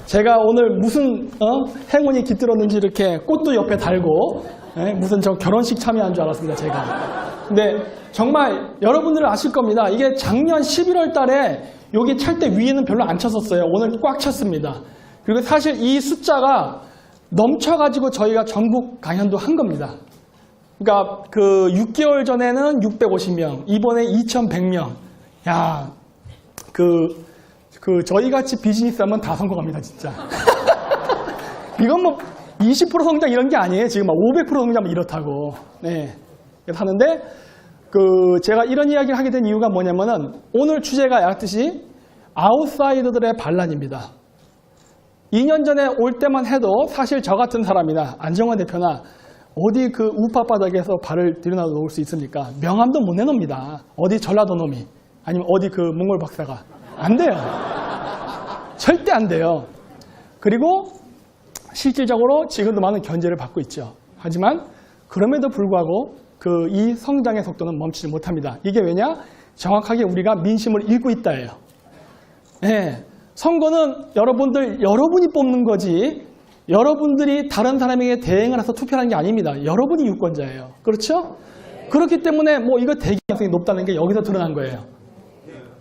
제가 오늘 무슨 행운이 깃들었는지 이렇게 꽃도 옆에 달고 무슨 저 결혼식 참여한 줄 알았습니다, 제가. 근데 정말 여러분들은 아실 겁니다. 이게 작년 11월 달에 여기 찰 때 위에는 별로 안 찼었어요. 오늘 꽉 찼습니다. 그리고 사실 이 숫자가 넘쳐가지고 저희가 전국 강연도 한 겁니다. 그러니까 그 6개월 전에는 650명, 이번에 2100명. 야, 저희같이 비즈니스 하면 다 성공합니다, 진짜. 이건 뭐 20% 성장 이런 게 아니에요. 지금 막 500% 성장하면 이렇다고. 네. 하는데, 제가 이런 이야기를 하게 된 이유가 뭐냐면은, 오늘 주제가 약듯이 아웃사이더들의 반란입니다. 2년 전에 올 때만 해도 사실 저 같은 사람이나 안정환 대표나 어디 그 우파 바닥에서 발을 들여놔 놓을 수 있습니까? 명함도 못 내놓습니다. 어디 전라도 놈이, 아니면 어디 그 몽골 박사가. 안 돼요. 절대 안 돼요. 그리고 실질적으로 지금도 많은 견제를 받고 있죠. 하지만 그럼에도 불구하고 이 성장의 속도는 멈추지 못합니다. 이게 왜냐? 정확하게 우리가 민심을 읽고 있다예요. 네. 선거는 여러분이 뽑는 거지 여러분들이 다른 사람에게 대행을 해서 투표하는 게 아닙니다. 여러분이 유권자예요. 그렇죠? 그렇기 때문에 뭐 이거 대기 가능성이 높다는 게 여기서 드러난 거예요.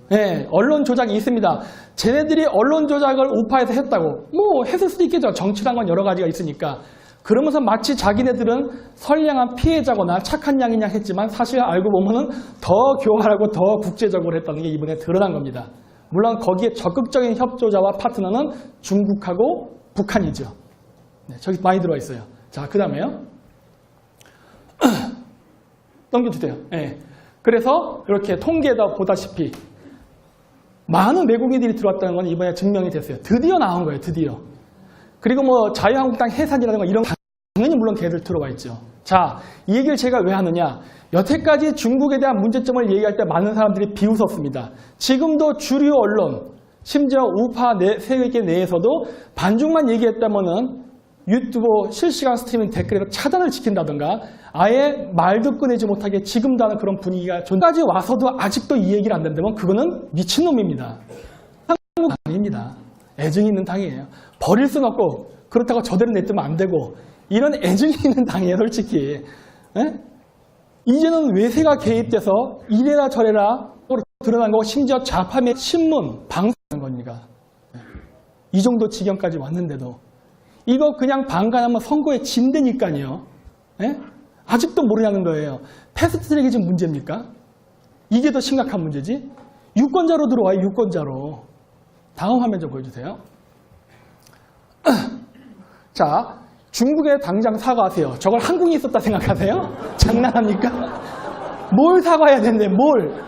네, 언론 조작이 있습니다. 쟤네들이 언론 조작을 우파에서 했다고. 뭐 했을 수도 있겠죠. 정치란 건 여러 가지가 있으니까. 그러면서 마치 자기네들은 선량한 피해자거나 착한 양이냐 했지만 사실 알고 보면은 더 교활하고 더 국제적으로 했다는 게 이번에 드러난 겁니다. 물론 거기에 적극적인 협조자와 파트너는 중국하고 북한이죠. 네, 저기 많이 들어와 있어요. 자, 그 다음에요. 넘겨주세요. 네. 그래서 이렇게 통계에다 보다시피 많은 외국인들이 들어왔다는 건 이번에 증명이 됐어요. 드디어 나온 거예요. 드디어. 그리고 뭐 자유한국당 해산이라든가 이런 당연히 물론 걔들 들어와 있죠. 자, 이 얘기를 제가 왜 하느냐. 여태까지 중국에 대한 문제점을 얘기할 때 많은 사람들이 비웃었습니다. 지금도 주류 언론, 심지어 우파 세계 내에서도 반중만 얘기했다면은 유튜브 실시간 스트리밍 댓글에서 차단을 지킨다든가 아예 말도 꺼내지 못하게 지금도 하는 그런 분위기가 전까지 와서도 아직도 이 얘기를 안 된다면 그거는 미친놈입니다. 한국 아닙니다. 애증이 있는 당이에요. 버릴 수는 없고 그렇다고 저대로 냅두면 안 되고 이런 애증이 있는 당이에요, 솔직히. 에? 이제는 외세가 개입돼서 이래라 저래라 드러난 거고 심지어 좌파의 신문, 방송하는 겁니다. 이 정도 지경까지 왔는데도 이거 그냥 방관하면 선거에 진다니까요. 아직도 모르냐는 거예요. 패스트트랙이 지금 문제입니까? 이게 더 심각한 문제지. 유권자로 들어와요. 유권자로. 다음 화면 좀 보여주세요. 자, 중국에 당장 사과하세요. 저걸 한국이 있었다 생각하세요? 장난합니까? 뭘 사과해야 되는데 뭘?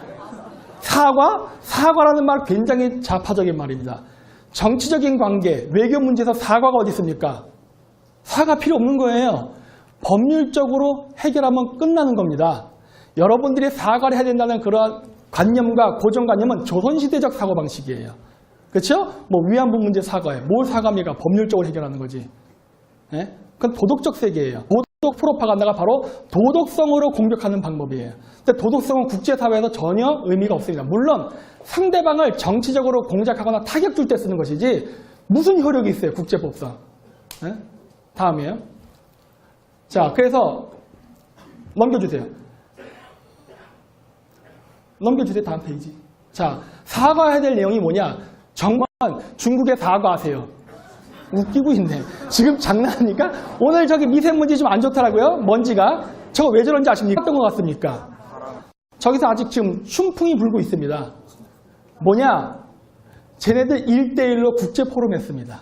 사과? 사과라는 말 굉장히 좌파적인 말입니다. 정치적인 관계, 외교 문제에서 사과가 어디 있습니까? 사과 필요 없는 거예요. 법률적으로 해결하면 끝나는 겁니다. 여러분들이 사과를 해야 된다는 그런 관념과 고정관념은 조선시대적 사고방식이에요. 그렇죠? 뭐 위안부 문제 사과해. 뭘 사과합니까? 법률적으로 해결하는 거지. 네? 그건 도덕적 세계예요. 도덕 프로파간다가 바로 도덕성으로 공격하는 방법이에요. 근데 도덕성은 국제사회에서 전혀 의미가 없습니다. 물론 상대방을 정치적으로 공작하거나 타격 줄 때 쓰는 것이지 무슨 효력이 있어요, 국제법상. 네? 다음이에요. 자, 그래서 넘겨주세요. 넘겨주세요, 다음 페이지. 자, 사과해야 될 내용이 뭐냐. 정말 중국에 사과하세요. 웃기고 있네. 지금 장난하니까? 오늘 저기 미세먼지 좀 안 좋더라고요. 먼지가. 저거 왜 저런지 아십니까? 어떤 것 같습니까? 저기서 아직 지금 흉풍이 불고 있습니다. 뭐냐? 쟤네들 1대1로 국제포럼 했습니다.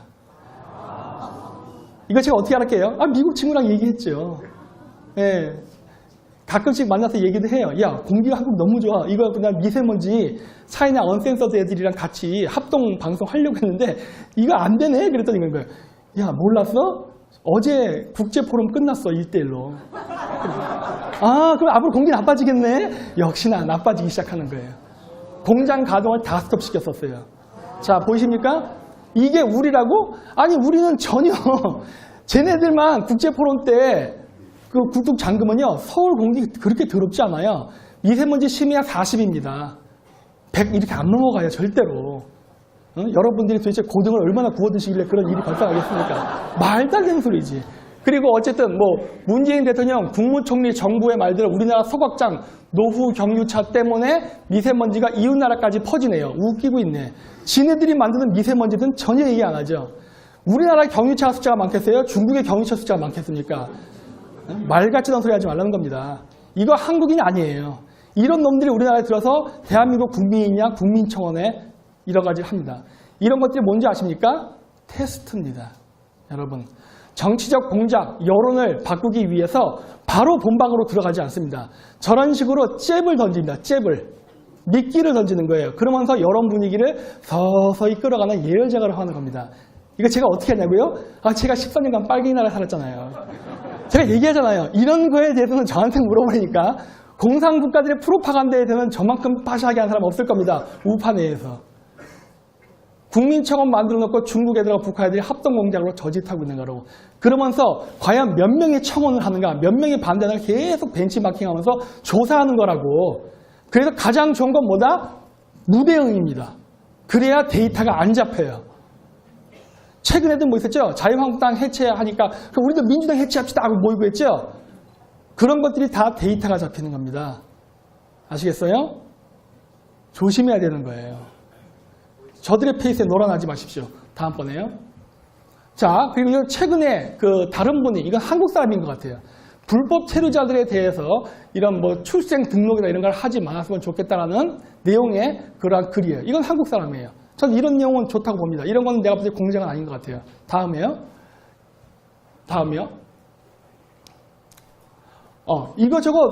이거 제가 어떻게 알았게요? 미국 친구랑 얘기했죠. 예. 가끔씩 만나서 얘기도 해요. 야, 공기가 한국 너무 좋아. 이거 그냥 미세먼지 차이나 언센서드 애들이랑 같이 합동 방송 하려고 했는데 이거 안 되네? 그랬더니 거예요. 야, 몰랐어? 어제 국제포럼 끝났어, 1대1로. 그럼 앞으로 공기 나빠지겠네? 역시나 나빠지기 시작하는 거예요. 공장 가동을 다 스톱시켰었어요. 자, 보이십니까? 이게 우리라고? 아니, 우리는 전혀 쟤네들만 국제포럼 때 그 굴뚝 잠그면요, 서울 공기 그렇게 더럽지 않아요. 미세먼지 심해야 40입니다. 100 이렇게 안 넘어가요, 절대로. 여러분들이 도대체 고등을 얼마나 구워 드시길래 그런 일이 발생하겠습니까? 말도 안 되는 소리지. 그리고 어쨌든 문재인 대통령, 국무총리 정부의 말대로 우리나라 소각장, 노후 경유차 때문에 미세먼지가 이웃나라까지 퍼지네요. 웃기고 있네. 지네들이 만드는 미세먼지는 전혀 얘기 안 하죠. 우리나라 경유차 숫자가 많겠어요? 중국의 경유차 숫자가 많겠습니까? 말 같지도 않은 소리 하지 말라는 겁니다. 이거 한국인이 아니에요. 이런 놈들이 우리나라에 들어서 대한민국 국민이냐 국민청원에 여러 가지를 합니다. 이런 것들이 뭔지 아십니까? 테스트입니다. 여러분, 정치적 공작, 여론을 바꾸기 위해서 바로 본방으로 들어가지 않습니다. 저런 식으로 잽을 던집니다. 잽을. 미끼를 던지는 거예요. 그러면서 여론 분위기를 서서히 끌어가는 예열작업을 하는 겁니다. 이거 제가 어떻게 하냐고요? 제가 14년간 빨갱이 나라에 살았잖아요. 제가 얘기하잖아요. 이런 거에 대해서는 저한테 물어보니까 공산국가들의 프로파간다에 대해서는 저만큼 빠시하게 하는 사람 없을 겁니다. 우파 내에서. 국민청원 만들어 놓고 중국 애들하고 북한 애들이 합동공작으로 저짓하고 있는 거라고. 그러면서 과연 몇 명이 청원을 하는가, 몇 명이 반대하는가 계속 벤치마킹하면서 조사하는 거라고. 그래서 가장 좋은 건 뭐다? 무대응입니다. 그래야 데이터가 안 잡혀요. 최근에도 뭐 있었죠? 자유한국당 해체하니까 우리도 민주당 해체합시다 하고 모이고 했죠? 그런 것들이 다 데이터가 잡히는 겁니다. 아시겠어요? 조심해야 되는 거예요. 저들의 페이스에 놀아나지 마십시오. 다음번에요. 자, 그리고 최근에 다른 분이, 이건 한국 사람인 것 같아요. 불법 체류자들에 대해서 이런 출생 등록이나 이런 걸 하지 말았으면 좋겠다라는 내용의 그러한 글이에요. 이건 한국 사람이에요. 저는 이런 내용은 좋다고 봅니다. 이런 건 내가 볼 때 공작은 아닌 것 같아요. 다음이요. 이거 저거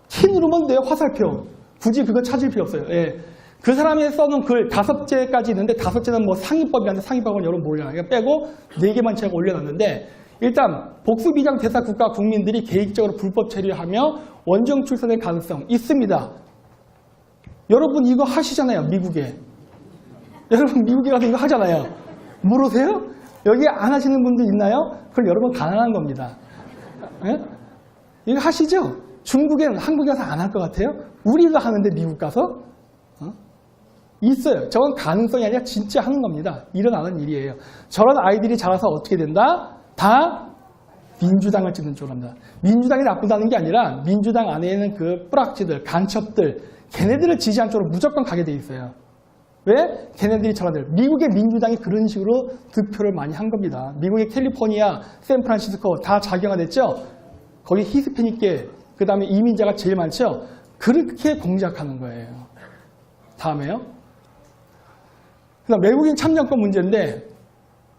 키 누르면 돼요. 화살표. 굳이 그거 찾을 필요 없어요. 예. 그 사람이 써놓은 글 5개까지 있는데 5개는 상위법이라는데 상위법은 여러분 모르잖아요. 빼고 4개만 제가 올려놨는데 일단 복수비장 대사 국가 국민들이 계획적으로 불법 체류하며 원정 출산의 가능성 있습니다. 여러분 이거 하시잖아요. 미국에. 여러분 미국에 가서 이거 하잖아요. 모르세요? 여기 안 하시는 분들 있나요? 그럼 여러분 가난한 겁니다. 예? 이거 하시죠? 중국에는 한국에 가서 안 할 것 같아요? 우리가 하는데 미국 가서? 있어요. 저건 가능성이 아니라 진짜 하는 겁니다. 일어나는 일이에요. 저런 아이들이 자라서 어떻게 된다? 다 민주당을 찍는 쪽으로 합니다. 민주당이 나쁘다는 게 아니라 민주당 안에는 그 뿌락지들, 간첩들, 걔네들을 지지한 쪽으로 무조건 가게 돼 있어요. 왜? 걔네들이 저라들. 미국의 민주당이 그런 식으로 득표를 많이 한 겁니다. 미국의 캘리포니아, 샌프란시스코 다 자경화됐죠? 거기 히스패닉계, 그 다음에 이민자가 제일 많죠? 그렇게 공작하는 거예요. 다음에요. 그다음 외국인 참정권 문제인데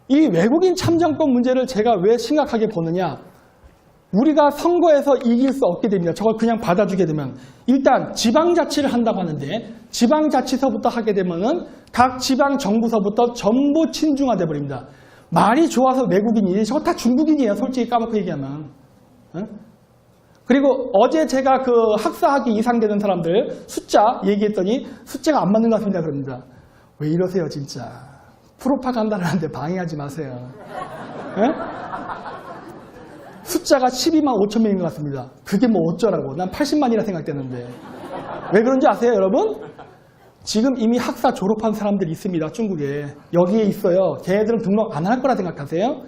이 외국인 참정권 문제를 제가 왜 심각하게 보느냐. 우리가 선거에서 이길 수 없게 됩니다. 저걸 그냥 받아주게 되면. 일단 지방자치를 한다고 하는데 지방자치서부터 하게 되면은 각 지방정부서부터 전부 친중화돼 버립니다. 말이 좋아서 외국인이 저거 다 중국인이에요. 솔직히 까놓고 얘기하면. 그리고 어제 제가 학사학위 이상 되는 사람들 숫자 얘기했더니 숫자가 안 맞는 것 같습니다. 그럽니다. 왜 이러세요 진짜. 프로파간다를 하는데 방해하지 마세요. 에? 숫자가 12만 5천 명인 것 같습니다. 그게 뭐 어쩌라고. 난 80만이라 생각되는데. 왜 그런지 아세요 여러분? 지금 이미 학사 졸업한 사람들이 있습니다. 중국에. 여기에 있어요. 걔네들은 등록 안 할 거라 생각하세요?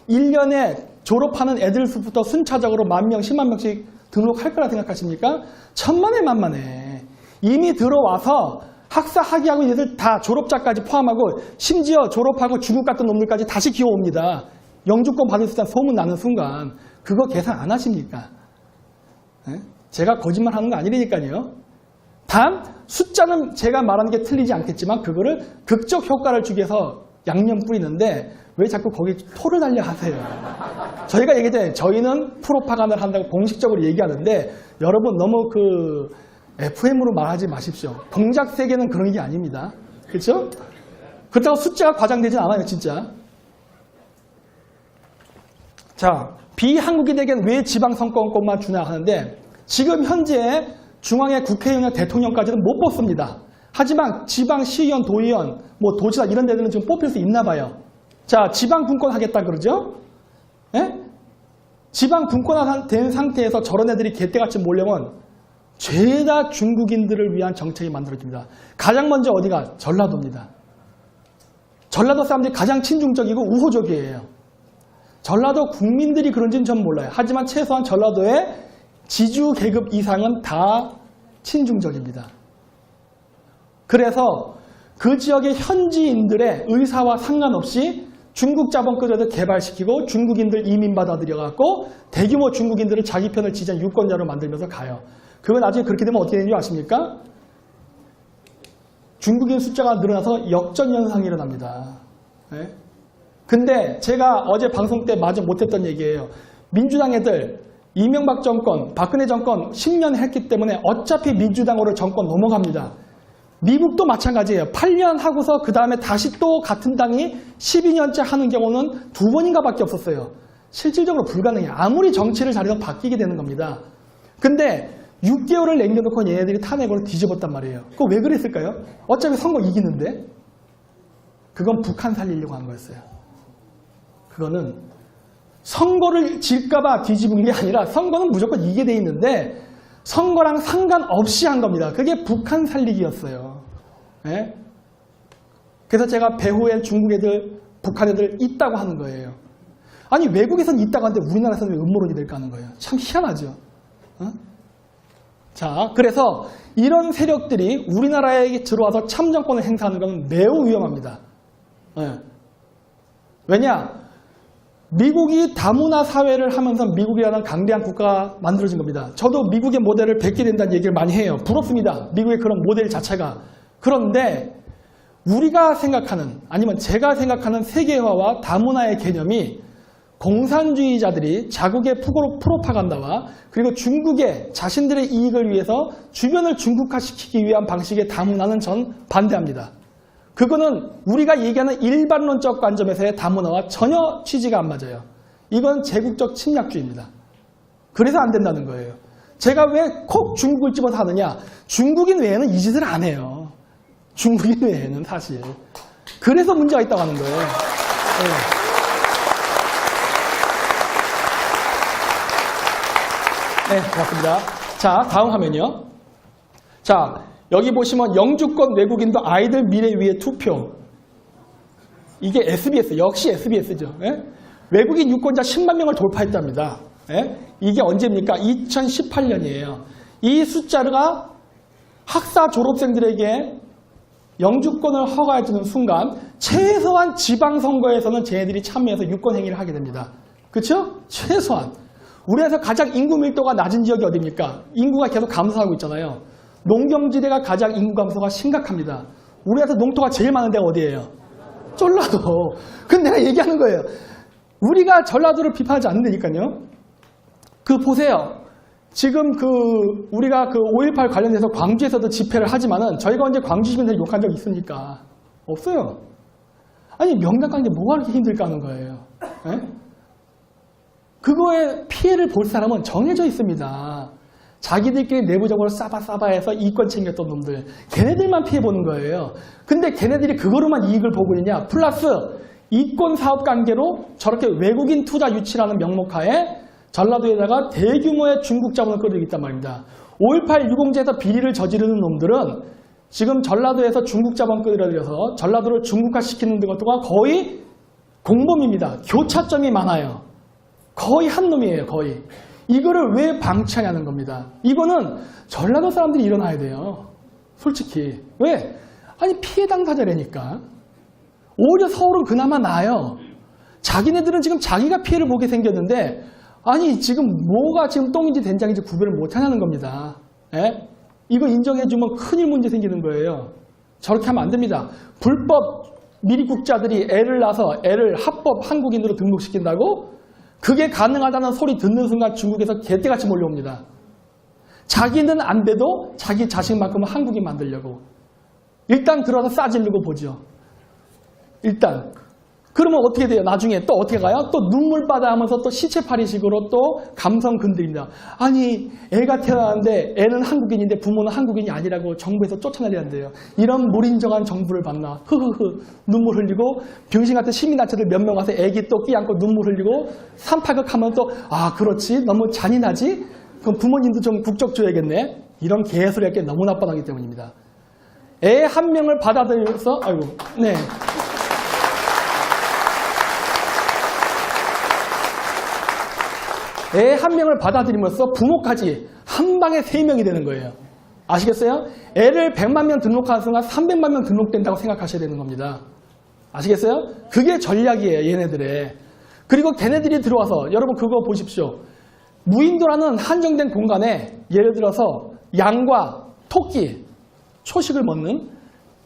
1년에 졸업하는 애들 수부터 순차적으로 10,000명, 10만 명씩 등록할 거라 생각하십니까? 천만에 만만해. 이미 들어와서 학사 학위하고 얘들 다 졸업자까지 포함하고 심지어 졸업하고 중국 같은 놈들까지 다시 기어옵니다. 영주권 받을 수 있다는 소문 나는 순간 그거 계산 안 하십니까? 에? 제가 거짓말 하는 거 아니라니까요. 단 숫자는 제가 말하는 게 틀리지 않겠지만 그거를 극적 효과를 주기 위해서 양념 뿌리는데 왜 자꾸 거기 토를 달려 하세요? 저희가 얘기했잖아요. 저희는 프로파간다를 한다고 공식적으로 얘기하는데 여러분 너무 FM으로 말하지 마십시오. 공작 세계는 그런 게 아닙니다. 그렇죠? 그렇다고 숫자가 과장되진 않아요. 진짜. 자, 비한국인에게는 왜 지방선거권만 주냐 하는데 지금 현재 중앙의 국회의원이나 대통령까지는 못 뽑습니다. 하지만 지방 시의원, 도의원, 도지사 이런 데들은 지금 뽑힐 수 있나 봐요. 자, 지방 분권 하겠다 그러죠? 예? 지방 분권화된 상태에서 저런 애들이 개떼같이 몰려면 죄다 중국인들을 위한 정책이 만들어집니다. 가장 먼저 어디가? 전라도입니다. 전라도 사람들이 가장 친중적이고 우호적이에요. 전라도 국민들이 그런지는 전 몰라요. 하지만 최소한 전라도의 지주 계급 이상은 다 친중적입니다. 그래서 그 지역의 현지인들의 의사와 상관없이 중국 자본권을 개발시키고 중국인들 이민 받아들여갖고 대규모 중국인들을 자기 편을 지지한 유권자로 만들면서 가요. 그건 나중에 그렇게 되면 어떻게 되는지 아십니까? 중국인 숫자가 늘어나서 역전현상이 일어납니다. 네? 근데 제가 어제 방송 때 마저 못했던 얘기예요. 민주당 애들 이명박 정권, 박근혜 정권 10년 했기 때문에 어차피 민주당으로 정권 넘어갑니다. 미국도 마찬가지예요. 8년 하고서 그 다음에 다시 또 같은 당이 12년째 하는 경우는 2번인가 밖에 없었어요. 실질적으로 불가능해요. 아무리 정치를 잘해서 바뀌게 되는 겁니다. 근데 6개월을 남겨놓고 얘네들이 탄핵으로 뒤집었단 말이에요. 그거 왜 그랬을까요? 어차피 선거 이기는데? 그건 북한 살리려고 한 거였어요. 그거는 선거를 질까봐 뒤집은 게 아니라 선거는 무조건 이기게 돼 있는데 선거랑 상관없이 한 겁니다. 그게 북한 살리기였어요. 네? 그래서 제가 배후에 중국 애들, 북한 애들 있다고 하는 거예요. 아니 외국에선 있다고 하는데 우리나라에서는 왜 음모론이 될까 하는 거예요. 참 희한하죠. 어? 자, 그래서 이런 세력들이 우리나라에 들어와서 참정권을 행사하는 건 매우 위험합니다. 네. 왜냐? 미국이 다문화 사회를 하면서 미국이라는 강대한 국가가 만들어진 겁니다. 저도 미국의 모델을 뵙게 된다는 얘기를 많이 해요. 부럽습니다. 미국의 그런 모델 자체가. 그런데 우리가 생각하는 아니면 제가 생각하는 세계화와 다문화의 개념이 공산주의자들이 자국의 프로파간다와 그리고 중국의 자신들의 이익을 위해서 주변을 중국화시키기 위한 방식의 다문화는 전 반대합니다. 그거는 우리가 얘기하는 일반론적 관점에서의 다문화와 전혀 취지가 안 맞아요. 이건 제국적 침략주의입니다. 그래서 안 된다는 거예요. 제가 왜 콕 중국을 집어서 하느냐? 중국인 외에는 이 짓을 안 해요. 중국인 외에는 사실. 그래서 문제가 있다고 하는 거예요. 네, 고맙습니다. 자, 다음 화면이요. 자, 여기 보시면 영주권 외국인도 아이들 미래 위해 투표. 이게 SBS, 역시 SBS죠. 예? 외국인 유권자 10만 명을 돌파했답니다. 예? 이게 언제입니까? 2018년이에요. 이 숫자가 학사 졸업생들에게 영주권을 허가해주는 순간 최소한 지방선거에서는 쟤네들이 참여해서 유권행위를 하게 됩니다. 그렇죠? 최소한. 우리나라에서 가장 인구 밀도가 낮은 지역이 어디입니까? 인구가 계속 감소하고 있잖아요. 농경지대가 가장 인구 감소가 심각합니다. 우리나라에서 농토가 제일 많은 데가 어디예요? 전라도. 근데 내가 얘기하는 거예요. 우리가 전라도를 비판하지 않는다니까요. 그 보세요. 지금 우리가 5.18 관련해서 광주에서도 집회를 하지만은 저희가 언제 광주 시민들 욕한 적 있습니까? 없어요. 아니 명당 가는 게 뭐가 그렇게 힘들까 하는 거예요. 에? 그거에 피해를 볼 사람은 정해져 있습니다. 자기들끼리 내부적으로 싸바싸바해서 이권 챙겼던 놈들. 걔네들만 피해보는 거예요. 근데 걔네들이 그거로만 이익을 보고 있냐? 플러스 이권 사업 관계로 저렇게 외국인 투자 유치라는 명목하에 전라도에다가 대규모의 중국 자본을 끌어들이고 있단 말입니다. 5.18 유공제에서 비리를 저지르는 놈들은 지금 전라도에서 중국 자본 끌어들여서 전라도를 중국화시키는 것도가 거의 공범입니다. 교차점이 많아요. 거의 한 놈이에요. 거의. 이거를 왜 방치하냐는 겁니다. 이거는 전라도 사람들이 일어나야 돼요. 솔직히. 왜? 아니 피해 당사자라니까. 오히려 서울은 그나마 나아요. 자기네들은 지금 자기가 피해를 보게 생겼는데 아니 지금 뭐가 지금 똥인지 된장인지 구별을 못하냐는 겁니다. 에? 이거 인정해주면 큰일 문제 생기는 거예요. 저렇게 하면 안 됩니다. 불법 미리국자들이 애를 낳아서 애를 합법 한국인으로 등록시킨다고? 그게 가능하다는 소리 듣는 순간 중국에서 개떼같이 몰려옵니다. 자기는 안 돼도 자기 자식만큼은 한국인 만들려고. 일단 들어서 싸지르고 보죠. 일단 그러면 어떻게 돼요? 나중에 또 어떻게 가요? 또 눈물바다 하면서 또 시체팔이식으로 또 감성 건드립니다. 아니 애가 태어났는데 애는 한국인인데 부모는 한국인이 아니라고 정부에서 쫓아내야 한대요. 이런 무인정한 정부를 봤나. 흐흐흐 눈물 흘리고 병신 같은 시민단체들 몇 명 와서 애기 또 끼안고 눈물 흘리고 삼파극하면 또 아 그렇지 너무 잔인하지? 그럼 부모님도 좀 국적 줘야겠네. 이런 개소리할 게 너무나 뻔하기 때문입니다. 애 한 명을 받아들여서 아이고 네. 애 한 명을 받아들이면서 부모까지 한 방에 3명이 되는 거예요. 아시겠어요? 애를 100만 명 등록하는 순간 300만 명 등록된다고 생각하셔야 되는 겁니다. 아시겠어요? 그게 전략이에요, 얘네들의. 그리고 걔네들이 들어와서 여러분 그거 보십시오. 무인도라는 한정된 공간에 예를 들어서 양과 토끼, 초식을 먹는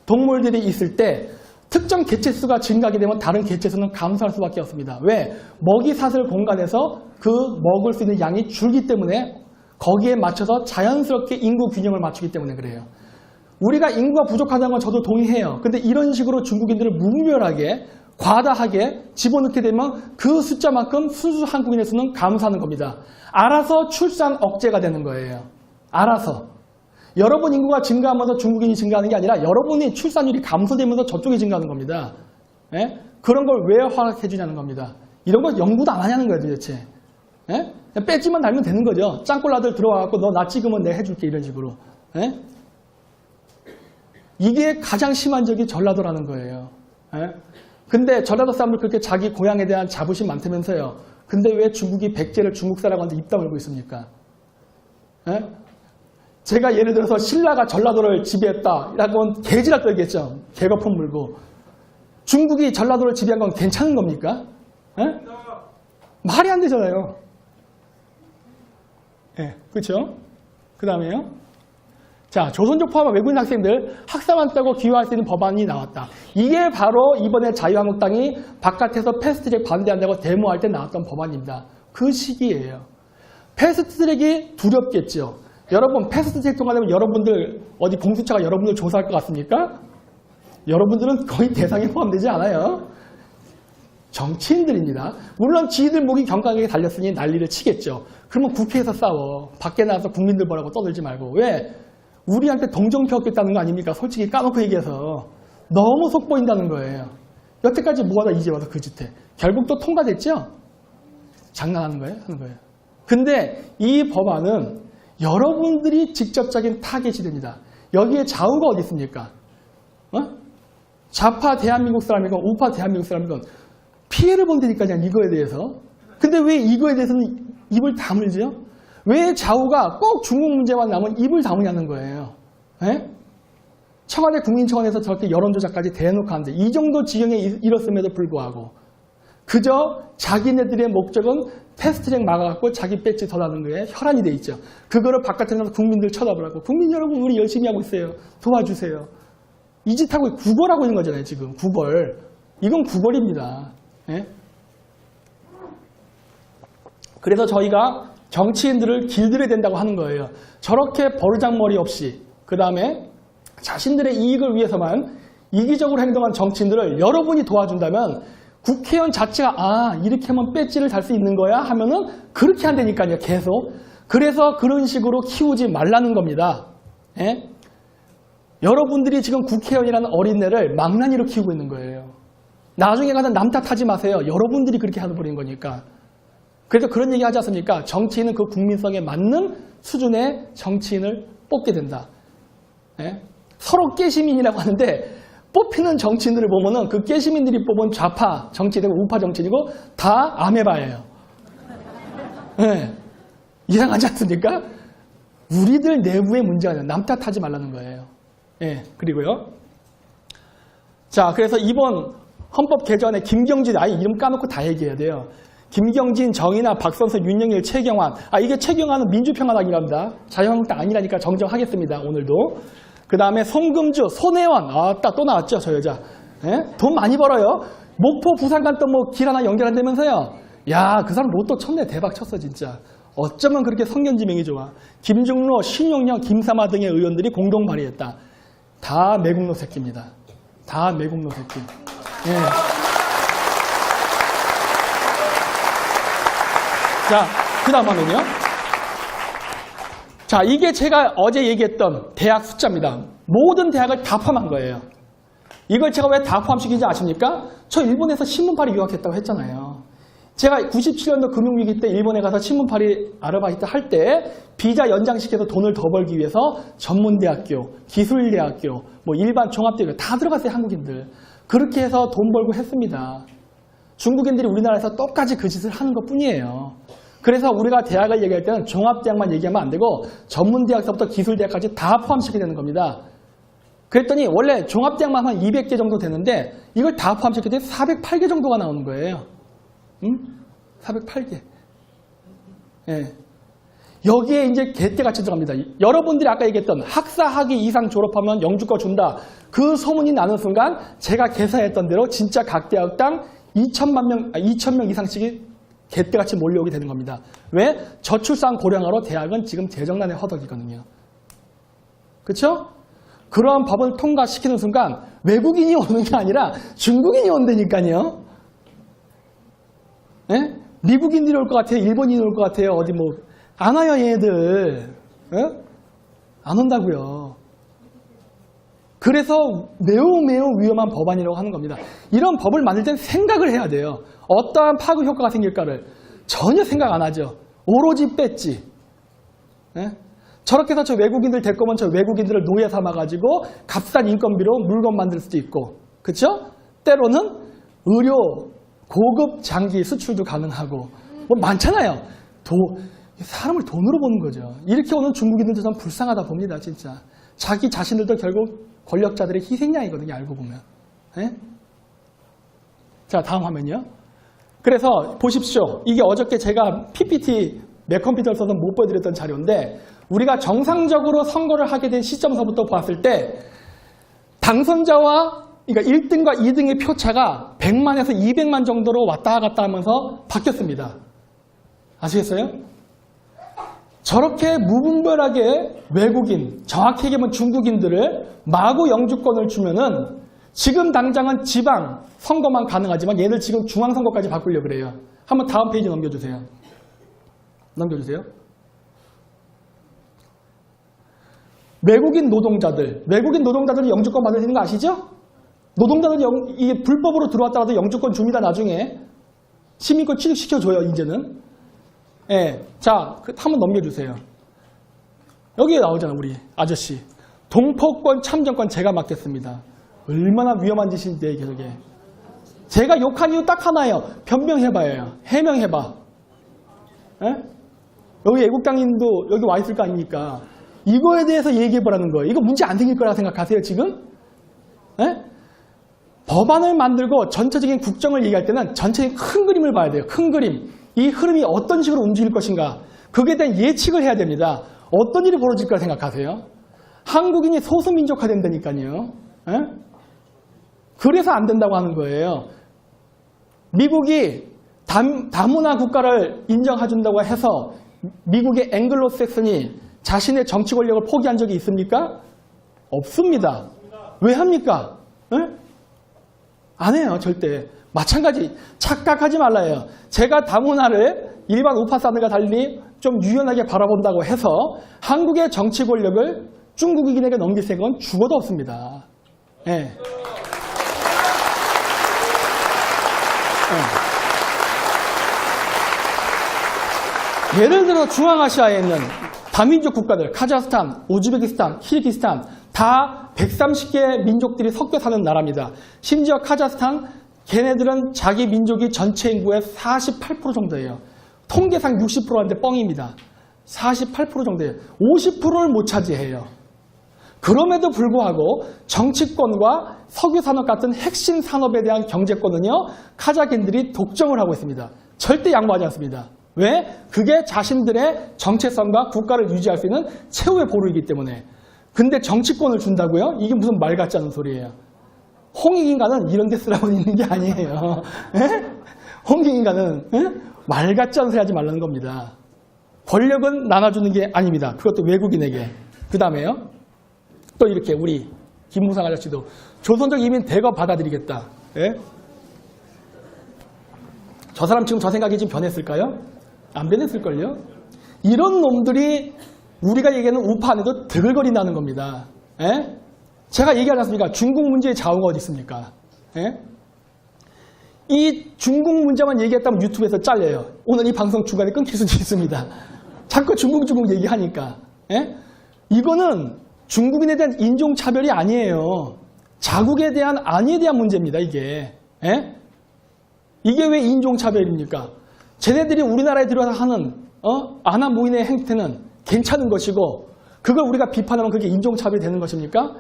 동물들이 있을 때 특정 개체수가 증가하게 되면 다른 개체수는 감소할 수밖에 없습니다. 왜? 먹이 사슬 공간에서 그 먹을 수 있는 양이 줄기 때문에 거기에 맞춰서 자연스럽게 인구 균형을 맞추기 때문에 그래요. 우리가 인구가 부족하다는 건 저도 동의해요. 근데 이런 식으로 중국인들을 무분별하게 과다하게 집어넣게 되면 그 숫자만큼 순수 한국인의 수는 감소하는 겁니다. 알아서 출산 억제가 되는 거예요. 알아서. 여러분 인구가 증가하면서 중국인이 증가하는 게 아니라 여러분이 출산율이 감소되면서 저쪽이 증가하는 겁니다. 예? 그런 걸 왜 허락해 주냐는 겁니다. 이런 거 연구도 안 하냐는 거예요 도대체. 예? 배지만 달면 되는 거죠. 짱꼴라들 들어와갖고 너 나 찍으면 내가 해줄게 이런 식으로. 예? 이게 가장 심한 적이 전라도라는 거예요. 예? 근데 전라도 사람들 그렇게 자기 고향에 대한 자부심 많다면서요. 근데 왜 중국이 백제를 중국 사람한테 입 다물고 있습니까? 예? 제가 예를 들어서 신라가 전라도를 지배했다라고 개지랄 떨겠죠. 개거품 물고. 중국이 전라도를 지배한 건 괜찮은 겁니까? 에? 말이 안 되잖아요. 예, 그렇죠? 그 다음에요. 자, 조선족 포함한 외국인 학생들 학사만 따고 귀화할 수 있는 법안이 나왔다. 이게 바로 이번에 자유한국당이 바깥에서 패스트트랙 반대한다고 데모할 때 나왔던 법안입니다. 그 시기예요. 패스트트랙이 두렵겠죠. 여러분 패스트트랙 통과되면 여러분들 어디 공수처가 여러분들 조사할 것 같습니까? 여러분들은 거의 대상에 포함되지 않아요. 정치인들입니다. 물론 지들 목이 경각하게 달렸으니 난리를 치겠죠. 그러면 국회에서 싸워. 밖에 나와서 국민들 보라고 떠들지 말고. 왜? 우리한테 동정표 얻겠다는 거 아닙니까? 솔직히 까놓고 얘기해서. 너무 속보인다는 거예요. 여태까지 뭐하다 이제 와서 그 짓해. 결국 또 통과됐죠? 장난하는 거예요? 하는 거예요. 근데 이 법안은 여러분들이 직접적인 타겟이 됩니다. 여기에 좌우가 어디 있습니까? 좌파 대한민국 사람이건 우파 대한민국 사람이건 피해를 본다니까요. 이거에 대해서. 근데 왜 이거에 대해서는 입을 다물죠? 왜 좌우가 꼭 중국 문제만 나면 입을 다무냐는 거예요. 에? 청와대 국민청원에서 저렇게 여론조작까지 대놓고 하는데 이 정도 지경에 이뤘음에도 불구하고 그저 자기네들의 목적은 패스트트랙 막아갖고 자기 배지 더 나는 거에 혈안이 돼 있죠. 그거를 바깥에 나서 국민들 쳐다보라고. 국민 여러분 우리 열심히 하고 있어요. 도와주세요. 이 짓 하고 구걸하고 있는 거잖아요. 지금 구걸. 이건 구걸입니다. 예? 그래서 저희가 정치인들을 길들여야 된다고 하는 거예요. 저렇게 버르장머리 없이 그 다음에 자신들의 이익을 위해서만 이기적으로 행동한 정치인들을 여러분이 도와준다면 국회의원 자체가 아 이렇게 하면 배지를 달 수 있는 거야 하면은 그렇게 한다니까요. 계속. 그래서 그런 식으로 키우지 말라는 겁니다. 예? 여러분들이 지금 국회의원이라는 어린애를 망나니로 키우고 있는 거예요. 나중에 가서 남 탓하지 마세요. 여러분들이 그렇게 해버린 거니까. 그래서 그런 얘기 하지 않습니까? 정치인은 그 국민성에 맞는 수준의 정치인을 뽑게 된다. 예? 서로 깨시민이라고 하는데 뽑히는 정치인들을 보면은 그 깨시민들이 뽑은 좌파 정치인이고 우파 정치인이고 다 아메바예요. 예. 이상하지 않습니까? 우리들 내부의 문제가 아니라 남 탓하지 말라는 거예요. 예. 그리고요. 자, 그래서 이번 헌법 개정안에 김경진, 이름 까놓고 다 얘기해야 돼요. 김경진, 정의나, 박선서, 윤영일, 최경환. 이게 최경환은 민주평화당이랍니다. 자유한국당 아니라니까 정정하겠습니다. 오늘도. 그 다음에 송금주, 손혜원. 딱 또 나왔죠, 저 여자. 예? 돈 많이 벌어요. 목포, 부산 간 또 뭐 길 하나 연결한다면서요. 야, 그 사람 로또 쳤네. 대박 쳤어, 진짜. 어쩌면 그렇게 성견지명이 좋아. 김중로, 신용영, 김사마 등의 의원들이 공동 발의했다. 다 매국노 새끼입니다. 다 매국노 새끼. 예. 자, 그 다음 화면이요. 자, 이게 제가 어제 얘기했던 대학 숫자입니다. 모든 대학을 다 포함한 거예요. 이걸 제가 왜 다 포함시키는지 아십니까? 저 일본에서 신문팔이 유학했다고 했잖아요. 제가 97년도 금융위기 때 일본에 가서 신문팔이 아르바이트 할 때 비자 연장시켜서 돈을 더 벌기 위해서 전문대학교, 기술대학교, 뭐 일반 종합대학교 다 들어갔어요, 한국인들. 그렇게 해서 돈 벌고 했습니다. 중국인들이 우리나라에서 똑같이 그 짓을 하는 것 뿐이에요. 그래서 우리가 대학을 얘기할 때는 종합대학만 얘기하면 안 되고 전문대학서부터 기술대학까지 다 포함시키게 되는 겁니다. 그랬더니 원래 종합대학만 한 200개 정도 되는데 이걸 다 포함시킬 때 408개 정도가 나오는 거예요. 응? 408개. 예. 여기에 이제 개떼같이 들어갑니다. 여러분들이 아까 얘기했던 학사 학위 이상 졸업하면 영주권 준다. 그 소문이 나는 순간 제가 계산했던 대로 진짜 각 대학당 2,000명 이상씩이 개떼같이 몰려오게 되는 겁니다. 왜? 저출산 고령화로 대학은 지금 재정난의 허덕이거든요. 그렇죠? 그러한 법을 통과시키는 순간 외국인이 오는 게 아니라 중국인이 온다니까요. 예? 미국인들이 올 것 같아요? 일본인이 올 것 같아요? 어디 뭐 안 와요 얘들. 예? 안 온다고요. 그래서 매우 위험한 법안이라고 하는 겁니다. 이런 법을 만들 땐 생각을 해야 돼요. 어떠한 파급 효과가 생길까를 전혀 생각 안 하죠. 오로지 뺐지. 예? 저렇게 해서 저 외국인들 될 거면 저 외국인들을 노예 삼아가지고 값싼 인건비로 물건 만들 수도 있고, 그렇죠? 때로는 의료, 고급 장기 수출도 가능하고 뭐 많잖아요. 사람을 돈으로 보는 거죠. 이렇게 오는 중국인들도 좀 불쌍하다 봅니다. 진짜. 자기 자신들도 결국 권력자들의 희생양이거든요. 알고 보면. 예? 자, 다음 화면이요. 그래서 보십시오. 이게 어저께 제가 PPT 맥컴퓨터를 써서 못 보여드렸던 자료인데 우리가 정상적으로 선거를 하게 된 시점서부터 봤을 때 당선자와 그러니까 1등과 2등의 표차가 100만에서 200만 정도로 왔다 갔다 하면서 바뀌었습니다. 아시겠어요? 저렇게 무분별하게 외국인, 정확히 얘기하면 중국인들을 마구 영주권을 주면은 지금 당장은 지방 선거만 가능하지만 얘들 지금 중앙선거까지 바꾸려고 그래요. 한번 다음 페이지 넘겨주세요. 넘겨주세요. 외국인 노동자들이 영주권 받을 수 있는 거 아시죠? 노동자들이 이게 불법으로 들어왔다가도 영주권 줍니다. 나중에 시민권 취득시켜줘요. 이제는. 예, 자, 한번 넘겨주세요. 여기에 나오잖아, 우리 아저씨. 동포권, 참정권 제가 맡겠습니다. 얼마나 위험한 짓인데, 계속에. 제가 욕한 이유 딱 하나예요. 변명해봐요. 해명해봐. 예? 여기 애국당인도 여기 와 있을 거 아닙니까? 이거에 대해서 얘기해보라는 거예요. 이거 문제 안 생길 거라 생각하세요, 지금? 예? 법안을 만들고 전체적인 국정을 얘기할 때는 전체적인 큰 그림을 봐야 돼요. 큰 그림. 이 흐름이 어떤 식으로 움직일 것인가. 그에 대한 예측을 해야 됩니다. 어떤 일이 벌어질 거라 생각하세요? 한국인이 소수민족화 된다니까요. 에? 그래서 안 된다고 하는 거예요. 미국이 다문화 국가를 인정해준다고 해서 미국의 앵글로색슨이 자신의 정치 권력을 포기한 적이 있습니까? 없습니다. 왜 합니까? 에? 안 해요, 절대. 마찬가지 착각하지 말라요. 제가 다문화를 일반 우파사들과 달리 좀 유연하게 바라본다고 해서 한국의 정치 권력을 중국인에게 넘길 생각은 죽어도 없습니다. 네. 네. 예를 들어 중앙아시아에 있는 다민족 국가들, 카자흐스탄, 우즈베키스탄, 키르기스탄 다 130개 민족들이 섞여 사는 나라입니다. 심지어 카자흐스탄 걔네들은 자기 민족이 전체 인구의 48% 정도예요. 통계상 60%인데 뻥입니다. 48% 정도예요. 50%를 못 차지해요. 그럼에도 불구하고 정치권과 석유산업 같은 핵심 산업에 대한 경제권은요. 카자흐인들이 독점을 하고 있습니다. 절대 양보하지 않습니다. 왜? 그게 자신들의 정체성과 국가를 유지할 수 있는 최후의 보루이기 때문에. 근데 정치권을 준다고요? 이게 무슨 말 같지 않은 소리예요. 홍익인간은 이런 데 쓰라고 있는 게 아니에요. 홍익인간은 말 같지 않은 소리 하지 말라는 겁니다. 권력은 나눠주는 게 아닙니다. 그것도 외국인에게. 그 다음에요. 또 이렇게 우리 김무상 아저씨도 조선족 이민 대거 받아들이겠다. 예? 저 사람 지금 저 생각이 지금 변했을까요? 안 변했을걸요? 이런 놈들이 우리가 얘기하는 우파 안에도 드글거린다는 겁니다. 예? 제가 얘기하지 않습니까? 중국 문제의 좌우가 어디 있습니까? 예? 이 중국 문제만 얘기했다면 유튜브에서 잘려요. 오늘 이 방송 중간에 끊길 수도 있습니다. 자꾸 중국 얘기하니까. 예? 이거는 중국인에 대한 인종차별이 아니에요. 자국에 대한 안위에 대한 문제입니다. 이게. 예? 이게 왜 인종차별입니까? 쟤네들이 우리나라에 들어와서 하는 아나무인의 행태는 괜찮은 것이고 그걸 우리가 비판하면 그게 인종차별이 되는 것입니까?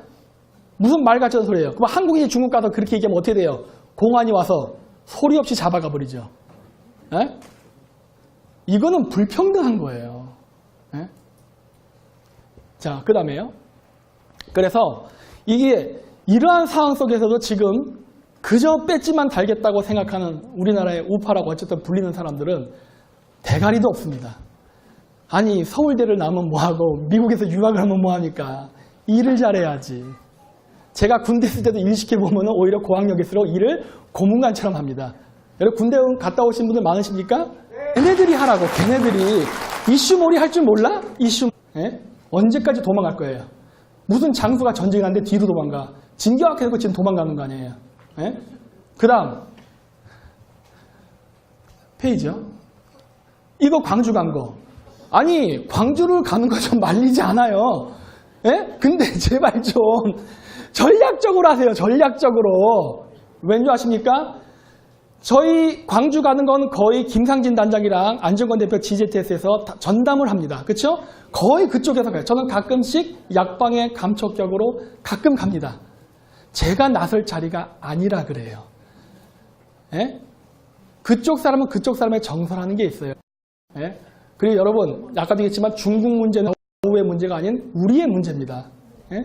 무슨 말 같지 않은 소리예요. 그럼 한국인이 중국 가서 그렇게 얘기하면 어떻게 돼요? 공안이 와서 소리 없이 잡아가 버리죠. 에? 이거는 불평등한 거예요. 에? 자, 그 다음에요. 그래서 이게 이러한 상황 속에서도 지금 그저 배지만 달겠다고 생각하는 우리나라의 우파라고 어쨌든 불리는 사람들은 대가리도 없습니다. 아니 서울대를 나오면 뭐하고 미국에서 유학을 하면 뭐합니까? 일을 잘해야지. 제가 군대 있을 때도 일 시켜보면 오히려 고학력일수록 일을 고문관처럼 합니다. 여러분 군대 갔다 오신 분들 많으십니까? 걔네들이 하라고. 걔네들이 이슈몰이 할 줄 몰라? 이슈. 예? 언제까지 도망갈 거예요? 무슨 장수가 전쟁이 났는데 뒤로 도망가. 진격해서 지금 도망가는 거 아니에요. 예? 그 다음 페이지요. 이거 광주 간 거. 아니 광주를 가는 거 좀 말리지 않아요. 예? 근데 제발 좀 전략적으로 하세요. 전략적으로. 왠지 아십니까? 저희 광주 가는 건 거의 김상진 단장이랑 안정권 대표 GZS에서 전담을 합니다. 그렇죠? 거의 그쪽에서 가요. 저는 가끔씩 약방의 감촉격으로 가끔 갑니다. 제가 나설 자리가 아니라 그래요. 예? 그쪽 사람은 그쪽 사람의 정서라는 게 있어요. 예? 그리고 여러분 아까도 얘기했지만 중국 문제는 우의 문제가 아닌 우리의 문제입니다. 예?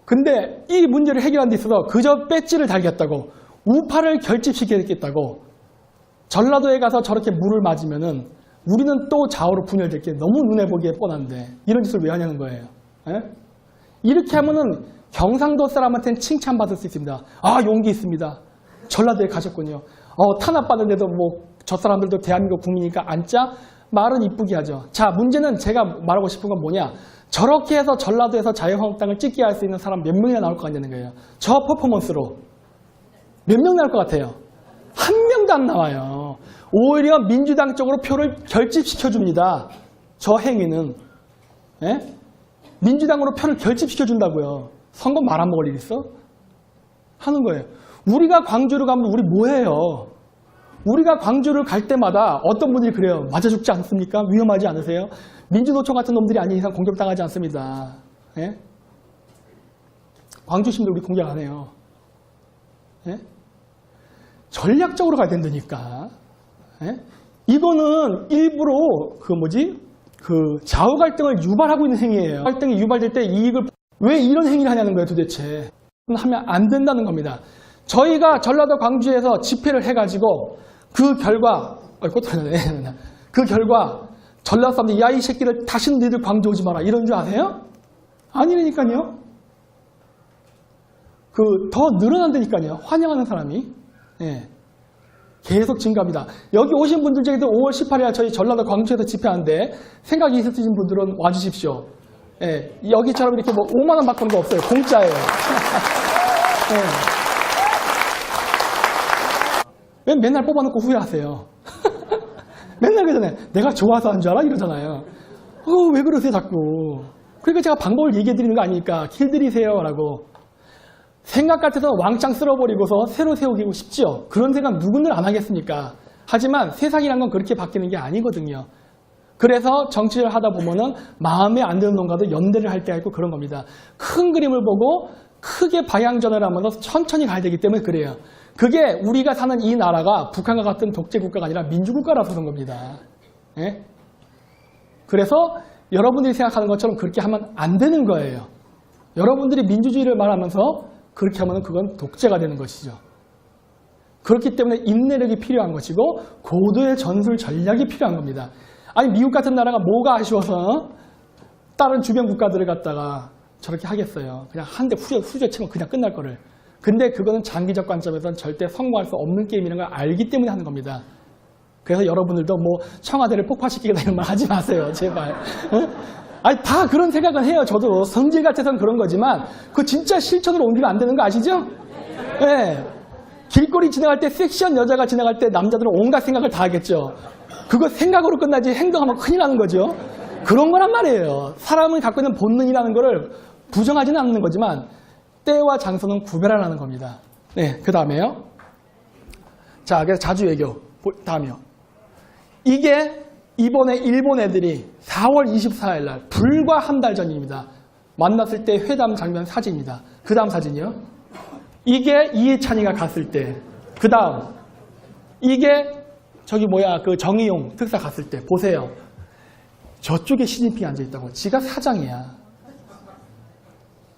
근데 이 문제를 해결하는 데 있어서 그저 배지를 달겠다고 우파를 결집시키겠다고 전라도에 가서 저렇게 물을 맞으면은 우리는 또 좌우로 분열될 게 너무 눈에 보기에 뻔한데 이런 짓을 왜 하냐는 거예요. 예? 이렇게 하면은 경상도 사람한테는 칭찬받을 수 있습니다. 아 용기 있습니다. 전라도에 가셨군요. 탄압받는데도 뭐 저 사람들도 대한민국 국민이니까 앉자? 말은 이쁘게 하죠. 자 문제는 제가 말하고 싶은 건 뭐냐. 저렇게 해서 전라도에서 자유한국당을 찍게 할 수 있는 사람 몇 명이나 나올 것 같냐는 거예요. 저 퍼포먼스로. 몇 명 나올 것 같아요? 한 명도 안 나와요. 오히려 민주당 쪽으로 표를 결집시켜줍니다. 저 행위는. 예? 민주당으로 표를 결집시켜준다고요. 선거 말아먹을 일 있어? 하는 거예요. 우리가 광주를 가면 우리 뭐해요? 우리가 광주를 갈 때마다 어떤 분들이 그래요. 맞아 죽지 않습니까? 위험하지 않으세요? 민주노총 같은 놈들이 아닌 이상 공격당하지 않습니다. 예? 광주 시민들 우리 공격 안 해요. 예? 전략적으로 가야 된다니까. 예? 이거는 일부러 좌우 갈등을 유발하고 있는 행위예요. 갈등이 유발될 때 이익을 왜 이런 행위를 하냐는 거예요, 도대체. 하면 안 된다는 겁니다. 저희가 전라도 광주에서 집회를 해가지고 그 결과 전라도 사람들이 야 이 새끼들 다시는 너희들 광주 오지 마라 이런 줄 아세요? 아니라니까요. 더 늘어난다니까요. 환영하는 사람이. 예. 계속 증가합니다. 여기 오신 분들 중에도 5월 18일 저희 전라도 광주에서 집회하는데 생각이 있으신 분들은 와주십시오. 예. 여기처럼 이렇게 뭐 5만 원 받는 거 없어요. 공짜예요. 예. 왜 맨날 뽑아놓고 후회하세요? 맨날 그러잖아요. 내가 좋아서 한 줄 알아? 이러잖아요. 왜 그러세요 자꾸. 그러니까 제가 방법을 얘기해드리는 거 아니니까 길들이세요 라고. 생각 같아서 왕창 쓸어버리고서 새로 세우기고 싶지요. 그런 생각 누구는 안 하겠습니까? 하지만 세상이란 건 그렇게 바뀌는 게 아니거든요. 그래서 정치를 하다 보면은 마음에 안 드는 놈과도 연대를 할 때가 있고 그런 겁니다. 큰 그림을 보고 크게 방향전환을 하면서 천천히 가야 되기 때문에 그래요. 그게 우리가 사는 이 나라가 북한과 같은 독재국가가 아니라 민주국가라서 그런 겁니다. 예? 그래서 여러분들이 생각하는 것처럼 그렇게 하면 안 되는 거예요. 여러분들이 민주주의를 말하면서 그렇게 하면 그건 독재가 되는 것이죠. 그렇기 때문에 인내력이 필요한 것이고 고도의 전술 전략이 필요한 겁니다. 아니 미국 같은 나라가 뭐가 아쉬워서 다른 주변 국가들을 갖다가 저렇게 하겠어요. 그냥 한 대 후려치면 그냥 끝날 거를. 근데 그거는 장기적 관점에서는 절대 성공할 수 없는 게임이라는 걸 알기 때문에 하는 겁니다. 그래서 여러분들도 뭐 청와대를 폭파시키겠다 이런 말 하지 마세요. 제발. 아니, 다 그런 생각은 해요. 저도 성질 같아서는 그런 거지만 그거 진짜 실천으로 옮기면 안 되는 거 아시죠? 네. 길거리 지나갈 때 섹시한 여자가 지나갈 때 남자들은 온갖 생각을 다 하겠죠. 그거 생각으로 끝나지 행동하면 큰일 나는 거죠. 그런 거란 말이에요. 사람은 갖고 있는 본능이라는 거를 부정하지는 않는 거지만 때와 장소는 구별하라는 겁니다. 네, 그 다음에요. 자, 그래서 자주외교. 다음이요. 이게 이번에 일본 애들이 4월 24일 날 불과 한 달 전입니다. 만났을 때 회담 장면 사진입니다. 그 다음 사진이요. 이게 이해찬이가 갔을 때. 그 다음. 이게 저기 뭐야 그 정의용 특사 갔을 때. 보세요. 저쪽에 시진핑이 앉아있다고. 지가 사장이야.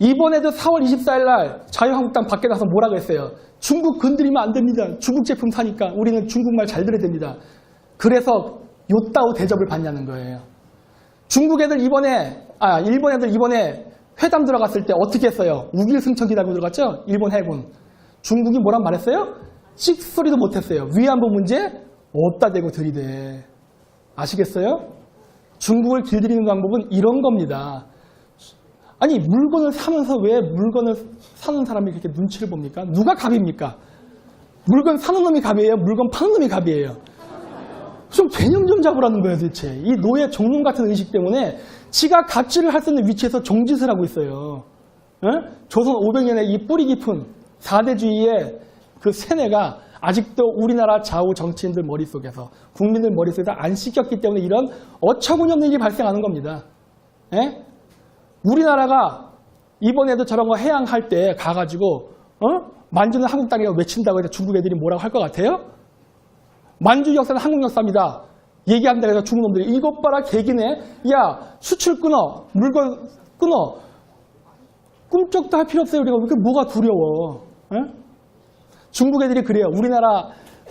이번에도 4월 24일 날 자유한국당 밖에 나서 뭐라 그랬어요. 중국 건드리면 안 됩니다. 중국 제품 사니까 우리는 중국말 잘 들어야 됩니다. 그래서 요따오 대접을 받냐는 거예요. 중국 애들 일본 애들 이번에 회담 들어갔을 때 어떻게 했어요? 우길승천 기다리고 들어갔죠? 일본 해군. 중국이 뭐란 말했어요? 찍소리도 못했어요. 위안부 문제 없다 대고 들이대. 아시겠어요? 중국을 길들이는 방법은 이런 겁니다. 아니 물건을 사면서 왜 물건을 사는 사람이 그렇게 눈치를 봅니까? 누가 갑입니까? 물건 사는 놈이 갑이에요? 물건 파는 놈이 갑이에요? 좀 개념 좀 잡으라는 거예요 도대체. 이 노예 종놈 같은 의식 때문에 지가 갑질을 할 수 있는 위치에서 종짓을 하고 있어요. 에? 조선 500년의 이 뿌리 깊은 4대주의의 그 세뇌가 아직도 우리나라 좌우 정치인들 머릿속에서 국민들 머릿속에서 안 씻겼기 때문에 이런 어처구니없는 일이 발생하는 겁니다. 에? 우리나라가 이번에도 저런 거 해양할 때 가가지고 만주는 한국 땅이라고 외친다고 해서 중국 애들이 뭐라고 할 것 같아요? 만주 역사는 한국 역사입니다. 얘기한다 해서 중국 놈들이 이것 봐라 개기네. 야 수출 끊어. 물건 끊어. 꿈쩍도 할 필요 없어요. 우리가 그 뭐가 두려워. 에? 중국 애들이 그래요. 우리나라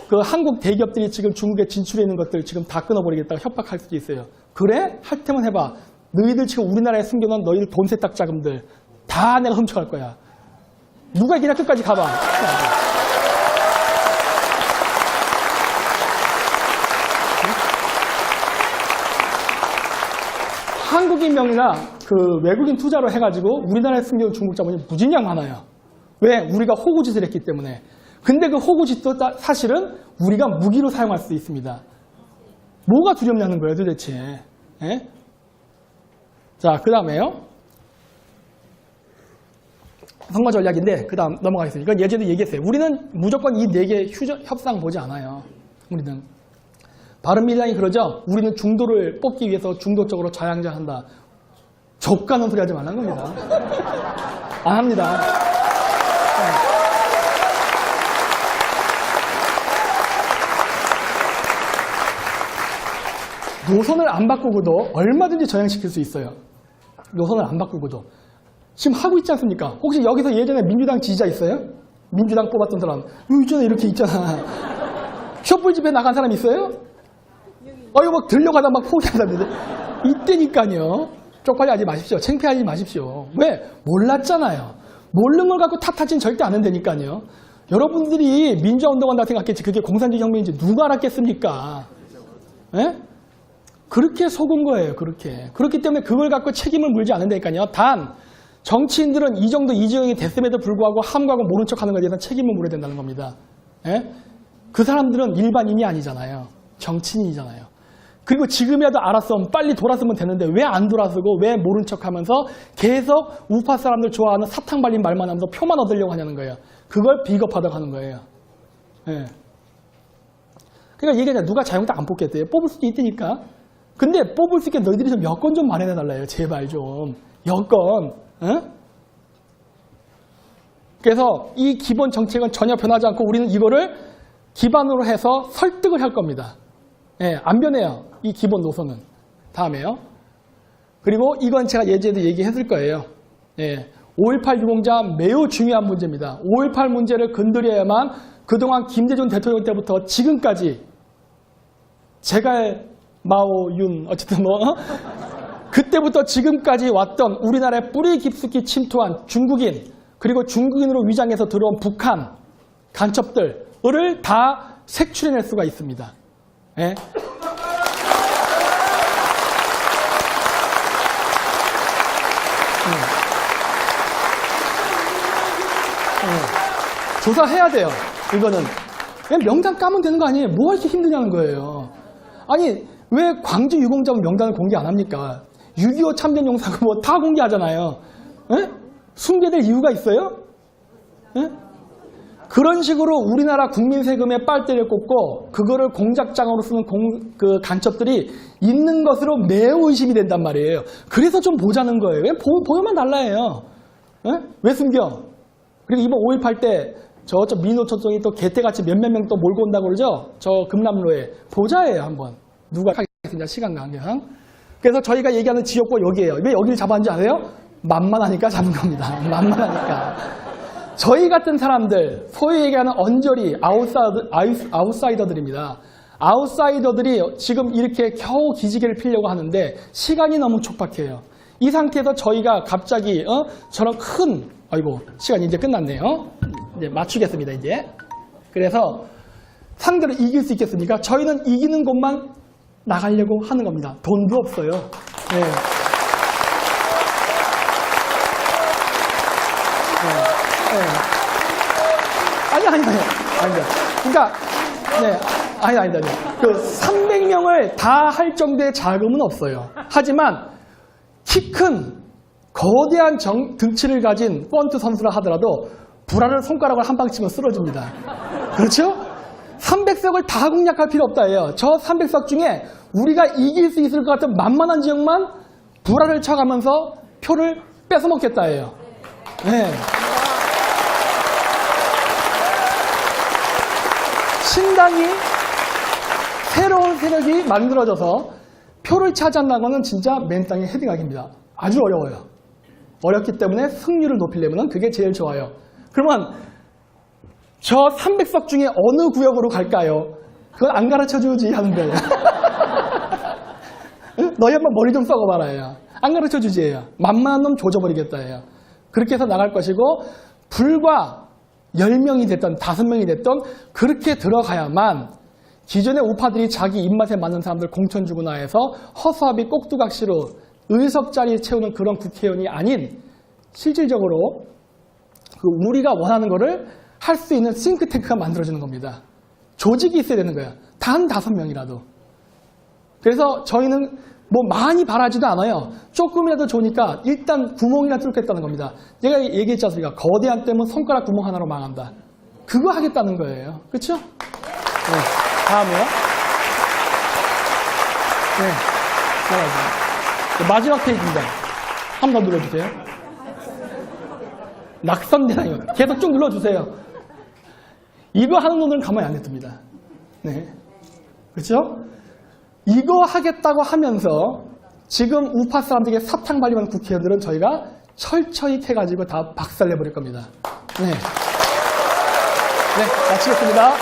그 한국 대기업들이 지금 중국에 진출해 있는 것들 지금 다 끊어버리겠다고 협박할 수도 있어요. 그래? 할 테면 해봐. 너희들 지금 우리나라에 숨겨놓은 너희들 돈 세탁 자금들 다 내가 훔쳐갈 거야. 누가 이기나 끝까지 가봐. 한국인 명의나 그 외국인 투자로 해가지고 우리나라에 숨겨놓은 중국 자본이 무진장 많아요. 왜? 우리가 호구짓을 했기 때문에. 근데 그 호구짓도 사실은 우리가 무기로 사용할 수 있습니다. 뭐가 두렵냐는 거예요 도대체. 에? 자, 그 다음에요. 선거 전략인데 그 다음 넘어가겠습니다. 이건 예전에 얘기했어요. 우리는 무조건 이 4개 협상 보지 않아요. 우리는. 바른미래당이 그러죠. 우리는 중도를 뽑기 위해서 중도적으로 좌양자한다. 족가는 소리 하지 말라는 겁니다. 안 합니다. 노선을 안 바꾸고도 얼마든지 전향시킬 수 있어요. 노선을 안 바꾸고도. 지금 하고 있지 않습니까? 혹시 여기서 예전에 민주당 지지자 있어요? 민주당 뽑았던 사람. 있잖아 이렇게 있잖아. 촛불 집회 나간 사람 있어요? 이거 막 들려가다 막 포기한 사람인데. 이때니까요. 쪽팔리하지 마십시오. 창피하지 마십시오. 왜? 몰랐잖아요. 모르는 걸 갖고 탓하지는 절대 안 된다니까요. 여러분들이 민주화운동한다고 생각했지 그게 공산주의 혁명인지 누가 알았겠습니까? 에? 그렇게 속은 거예요. 그렇기 때문에 그걸 갖고 책임을 물지 않는다니까요. 단 정치인들은 이 정도 이재용이 됐음에도 불구하고 함구하고 모른 척하는 것에 대해서 책임을 물어야 된다는 겁니다. 에? 그 사람들은 일반인이 아니잖아요. 정치인이잖아요. 그리고 지금이라도 알았으면 빨리 돌아서면 되는데 왜 안 돌아서고 왜 모른 척하면서 계속 우파 사람들 좋아하는 사탕 발린 말만 하면서 표만 얻으려고 하냐는 거예요. 그걸 비겁하다고 하는 거예요. 예. 그러니까 얘기하자 누가 자유한국당 안 뽑겠대요. 뽑을 수도 있다니까. 근데 뽑을 수 있게 너희들이 좀 여건 좀 마련해달라요. 제발 좀. 여건. 예? 그래서 이 기본 정책은 전혀 변하지 않고 우리는 이거를 기반으로 해서 설득을 할 겁니다. 예, 안 변해요. 이 기본 노선은. 다음에요. 그리고 이건 제가 예전에도 얘기했을 거예요. 예, 5.18 유공자 매우 중요한 문제입니다. 5.18 문제를 건드려야만 그동안 김대중 대통령 때부터 지금까지 제갈, 마오, 윤 어쨌든 뭐 그때부터 지금까지 왔던 우리나라에 뿌리 깊숙이 침투한 중국인 그리고 중국인으로 위장해서 들어온 북한 간첩들을 다 색출해낼 수가 있습니다. 예? 조사해야 돼요. 이거는 그냥 명단 까면 되는 거 아니에요? 뭐가 이렇게 힘드냐는 거예요. 아니 왜 광주 유공자분 명단을 공개 안 합니까? 6.25 참전용사고 뭐 다 공개하잖아요. 예? 숨겨될 이유가 있어요? 예? 그런 식으로 우리나라 국민 세금에 빨대를 꽂고 그거를 공작장으로 쓰는 그 간첩들이 있는 것으로 매우 의심이 된단 말이에요. 그래서 좀 보자는 거예요. 왜 보여만 달라해요. 예? 왜 숨겨? 그리고 이번 5.18 때 저쪽 민노초청이 또 개떼같이 몇몇 명 또 몰고 온다고 그러죠? 저 금남로에 보자예요 한번. 누가 하겠습니다. 시간 관계상. 그래서 저희가 얘기하는 지역구 여기예요. 왜 여기를 잡았는지 아세요? 만만하니까 잡은 겁니다. 만만하니까. 저희 같은 사람들, 소위 얘기하는 언저리, 아웃사이더들입니다. 아웃사이더들이 지금 이렇게 겨우 기지개를 피려고 하는데 시간이 너무 촉박해요. 이 상태에서 저희가 갑자기 저런 큰, 아이고 시간이 이제 끝났네요. 이제 맞추겠습니다 이제. 그래서 상대를 이길 수 있겠습니까? 저희는 이기는 곳만 나가려고 하는 겁니다. 돈도 없어요. 네. 아니. 그러니까, 아니다. 그 300명을 다 할 정도의 자금은 없어요. 하지만 키 큰 거대한 등치를 가진 펀트 선수라 하더라도 불알을 손가락을 한 방 치면 쓰러집니다. 그렇죠? 300석을 다 공략할 필요 없다예요. 저 300석 중에 우리가 이길 수 있을 것 같은 만만한 지역만 불알을 쳐가면서 표를 뺏어먹겠다예요. 네. 신당이 새로운 세력이 만들어져서 표를 차지한다는 것은 진짜 맨 땅에 헤딩하기입니다. 아주 어려워요. 어렵기 때문에 승률을 높이려면 그게 제일 좋아요. 그러면 저 300석 중에 어느 구역으로 갈까요? 그건 안 가르쳐주지 하는 거예요. 너희 한번 머리 좀 썩어봐라요. 안 가르쳐주지예요. 만만한 놈 조져버리겠다예요. 그렇게 해서 나갈 것이고 불과 10명이 됐던 5명이 됐던 그렇게 들어가야만 기존의 우파들이 자기 입맛에 맞는 사람들 공천 주거나 해서 허수아비 꼭두각시로 의석자리 채우는 그런 국회의원이 아닌 실질적으로 우리가 원하는 거를 할 수 있는 싱크탱크가 만들어지는 겁니다. 조직이 있어야 되는 거야. 단 5명이라도. 그래서 저희는 뭐 많이 바라지도 않아요. 조금이라도 좋으니까 일단 구멍이나 뚫겠다는 겁니다. 제가 얘기했지 않습니까? 거대한 댐은 손가락 구멍 하나로 망한다. 그거 하겠다는 거예요. 그렇죠? 네. 다음이요. 네. 마지막 페이지입니다. 한 번 더 눌러주세요. 낙선대상이요. 계속 쭉 눌러주세요. 이거 하는 놈들은 가만히 안 냅둡니다. 네. 그렇죠? 이거 하겠다고 하면서 지금 우파 사람들에게 사탕 발리는 국회의원들은 저희가 철저히 캐가지고 다 박살내버릴 겁니다. 네. 네, 마치겠습니다.